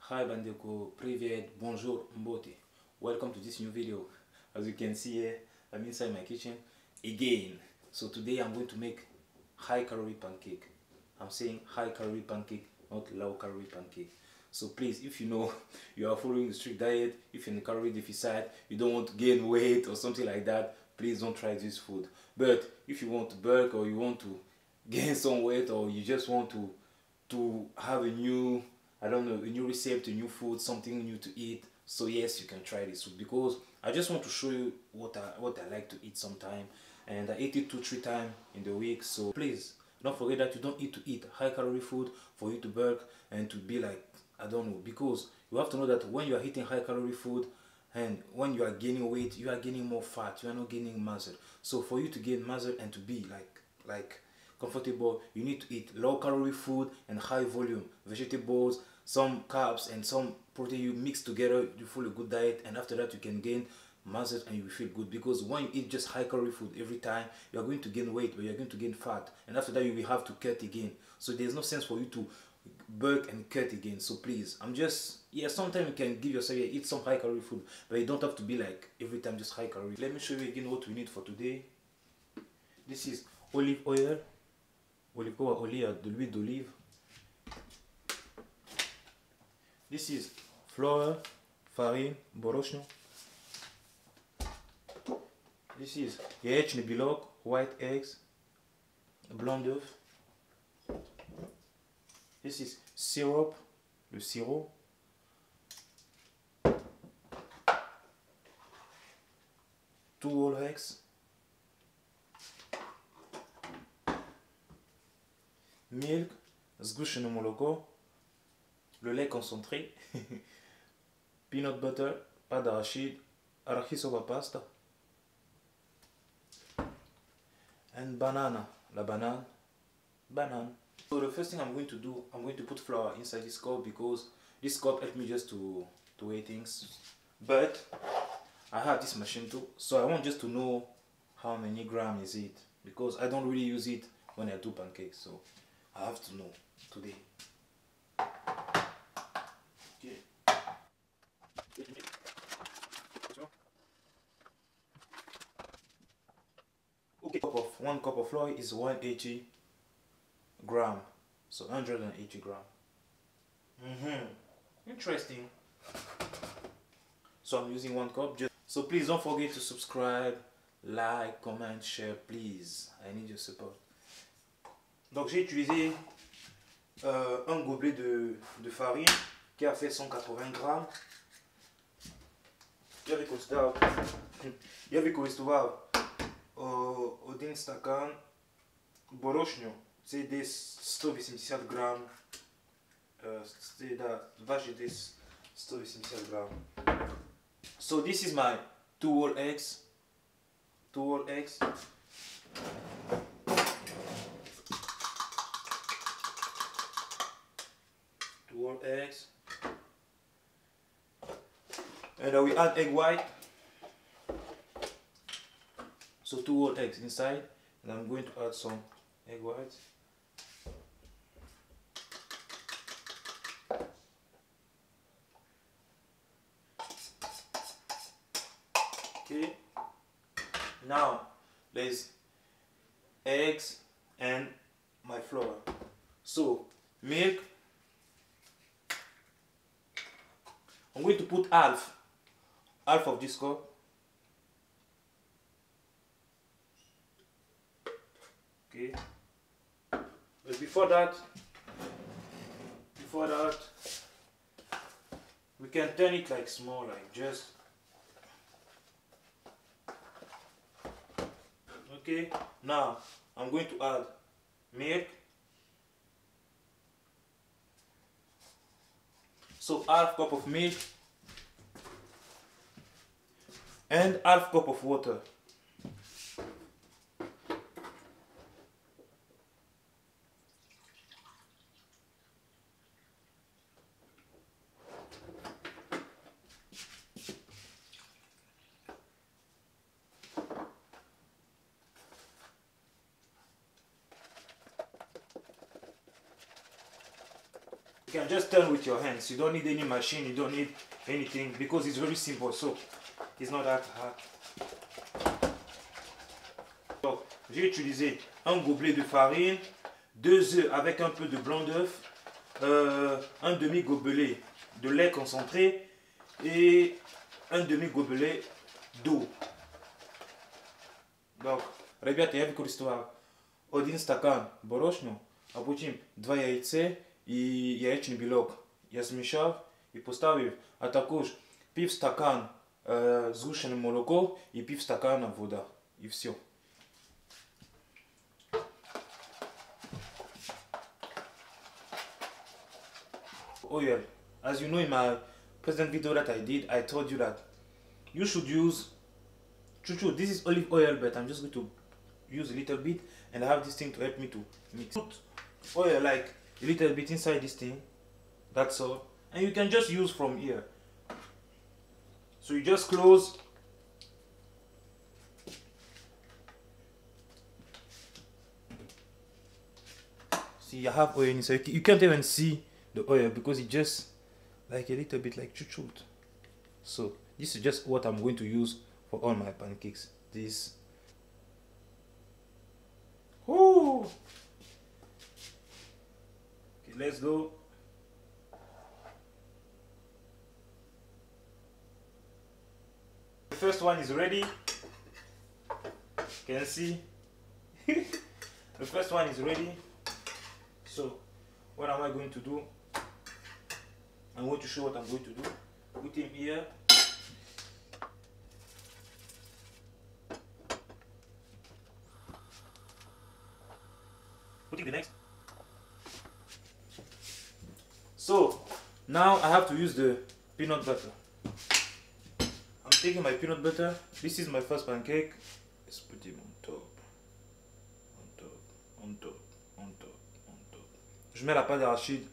Hi Bandeko, Privet, bonjour, Mbote. Welcome to this new video. As you can see here, I'm inside my kitchen again. So today I'm going to make high calorie pancake. I'm saying high calorie pancake, not low calorie pancake. So please, if you know you are following a strict diet, if you're in a calorie deficit, you don't want to gain weight or something like that, please don't try this food. But if you want to bulk or you want to gain some weight or you just want to have a new, I don't know, a new recipe, a new food, something new to eat, so yes, you can try this food, because I just want to show you what I like to eat sometime, and I eat it 2-3 times in the week. So please don't forget that you don't eat high calorie food for you to bulk and to be like, I don't know, because you have to know that when you are eating high calorie food and when you are gaining weight, you are gaining more fat, you are not gaining muscle. So for you to gain muscle and to be like comfortable, you need to eat low calorie food and high volume vegetables, some carbs and some protein. You mix together, you follow a good diet, and after that you can gain muscle and you will feel good. Because when you eat just high calorie food every time, you are going to gain weight, but you are going to gain fat, and after that you will have to cut again. So there's no sense for you to bulk and cut again. So please, I'm just, yeah, sometimes you can give yourself, yeah, eat some high calorie food, but you don't have to be like every time just high calorie. Let me show you again what we need for today. This is olive oil, de l'huile d'olive. This is flour, farine, boрошно. This is яичный белок, white eggs, blanc d'œuf. This is syrup, le sirop. Two whole eggs. Milk, сгущенное молоко, le lait concentré, peanut butter, pâte d'arachide, arachidova pasta, and banana, la banane. So the first thing I'm going to do, I'm going to put flour inside this cup, because this cup helps me just to weigh things. But I have this machine too, so I want just to know how many grams is it, because I don't really use it when I do pancakes, so I have to know today. Okay. 1 cup of flour is 180 grams, so 180 grams. Interesting. So I'm using 1 cup. So please don't forget to subscribe, like, comment, share, please. I need your support. Donc j'ai utilisé un gobelet de farine qui a fait 180 grammes. Я використовал один стакан борошно, це десь 180 грам, важить десь 180 грам. So this is my 2 whole eggs. 2 whole eggs. Eggs, and we add egg white, so 2 whole eggs inside, and I'm going to add some egg whites. Okay, now there's eggs and my flour. So milk, I'm going to put half of this cup. Okay. But before that, we can turn it like small, like just. Okay. Now I'm going to add milk. So half cup of milk and half cup of water. You can just turn with your hands. You don't need any machine, you don't need anything because it's very simple. So it's not that hard. Donc j'ai utilisé un gobelet de farine, 2 œufs avec un peu de blanc d'œuf, un demi-gobelet de lait concentré et un demi-gobelet d'eau. Donc, ребята, я використовав 1 стакан борошна, а потім 2 яйця і яєчний білок. Я змішав і поставив, а також пів стакан згущене молоко і пів стакана вода. І все. Oil. As you know, in my present video that I did, I told you that you should use chuchu. This is olive oil, but I'm just going to use a little bit, and I have this thing to help me to mix. Put oil like a little bit inside this thing. That's all, and you can just use from here. So you just close. See, I have oil inside. You can't even see the oil because it's just like a little bit like chuchut. So this is just what I'm going to use for all my pancakes. This. Whoo! Okay, let's go. The first one is ready. You can see. The first one is ready. So what am I going to do? I'm going to show what I'm going to do. Put him here. Putting the next. So now I have to use the peanut butter. I'm taking my peanut butter. This is my first pancake. Let's put him on top. On top. On top. On top. On top. Je mets la pâte d'arachide.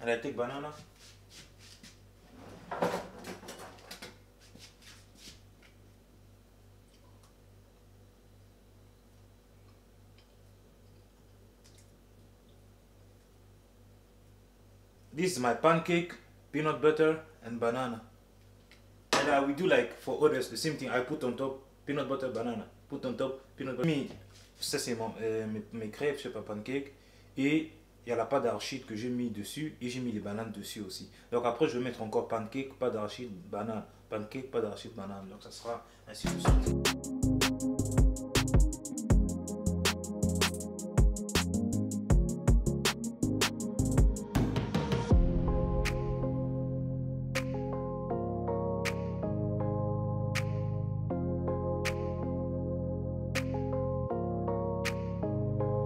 And I take banana. This is my pancake, peanut butter and banana. And I will do like for others the same thing. I put on top peanut butter, banana. Put on top peanut butter. Ça c'est mes crêpes, je sais pas, pancake. Et il y a la pâte d'arachide que j'ai mis dessus et j'ai mis les bananes dessus aussi. Donc après je vais mettre encore pancake, pâte d'arachide, banane, pancake, pâte d'arachide, banane. Donc ça sera ainsi de suite.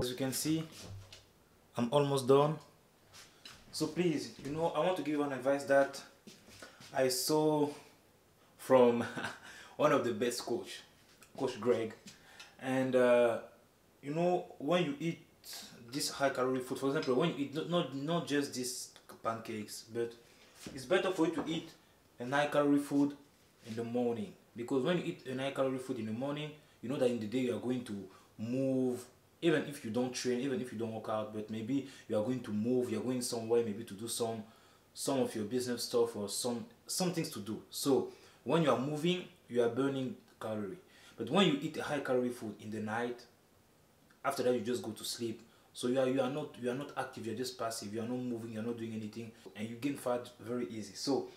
As you can see, I'm almost done. So please, you know, I want to give you an advice that I saw from one of the best coach, Coach Greg. And you know, when you eat this high calorie food, for example, when you eat not just these pancakes, but it's better for you to eat a high calorie food in the morning, because when you eat a high calorie food in the morning, you know that in the day you are going to move. Even if you don't train, even if you don't work out, but maybe you are going to move, you're going somewhere, maybe to do some of your business stuff or some things to do. So when you are moving, you are burning calorie. But when you eat a high calorie food in the night, after that you just go to sleep. So you are not active, you're just passive, you are not moving, you're not doing anything, and you gain fat very easy. So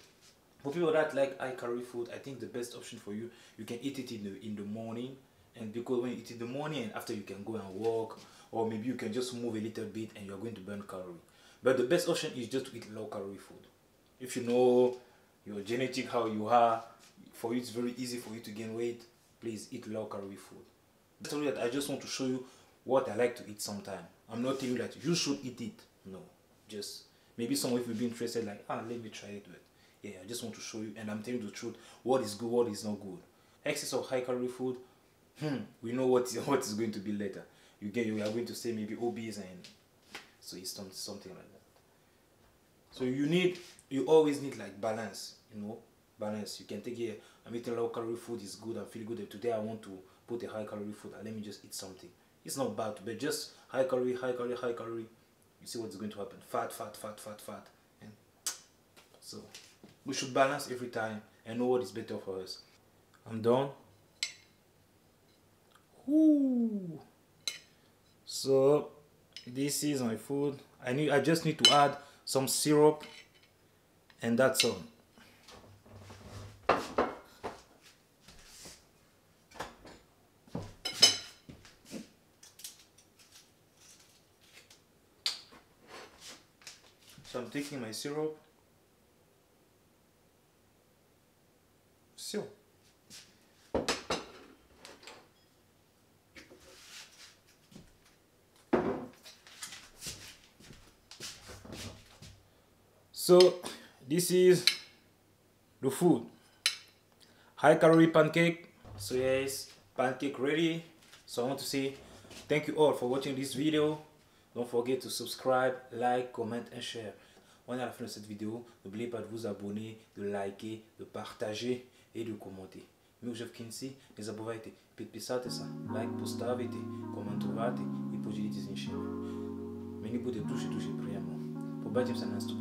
for people that like high calorie food, I think the best option for you, you can eat it in the morning. And because when you eat in the morning and after you can go and walk, or maybe you can just move a little bit and you're going to burn calorie. But the best option is just to eat low calorie food. If you know your genetic, how you are, for you it's very easy for you to gain weight, please eat low calorie food. That's only that I just want to show you what I like to eat sometime. I'm not telling you that you should eat it. No, just maybe some of you will be interested, like, let me try it. But yeah, I just want to show you, and I'm telling you the truth, what is good, what is not good. Excess of high calorie food, we know what is going to be later. You are going to say maybe obese, and so it's something like that. So you always need like balance, you know, balance. You can take I'm eating low calorie food, is good, I feel good. Today I want to put a high calorie food and let me just eat something. It's not bad, but just high calorie, high calorie, high calorie. You see what's going to happen. Fat, fat, fat, fat, fat. And so we should balance every time and know what is better for us. I'm done. Ooh. So this is my food. I just need to add some syrup and that's all. So I'm taking my syrup. So this is the food. High calorie pancake. So yes, pancake ready. So I want to say thank you all for watching this video. Don't forget to subscribe, like, comment and share. On est à la fin de cette vidéo. N'oubliez pas de vous abonner, de liker, de partager et de commenter. Meu Jeff Kinsey, ne aproveite, pisate sa, like, postavite, comentovate e pode dizer encher. Meni pode tudo priamo. Por baixo, você não está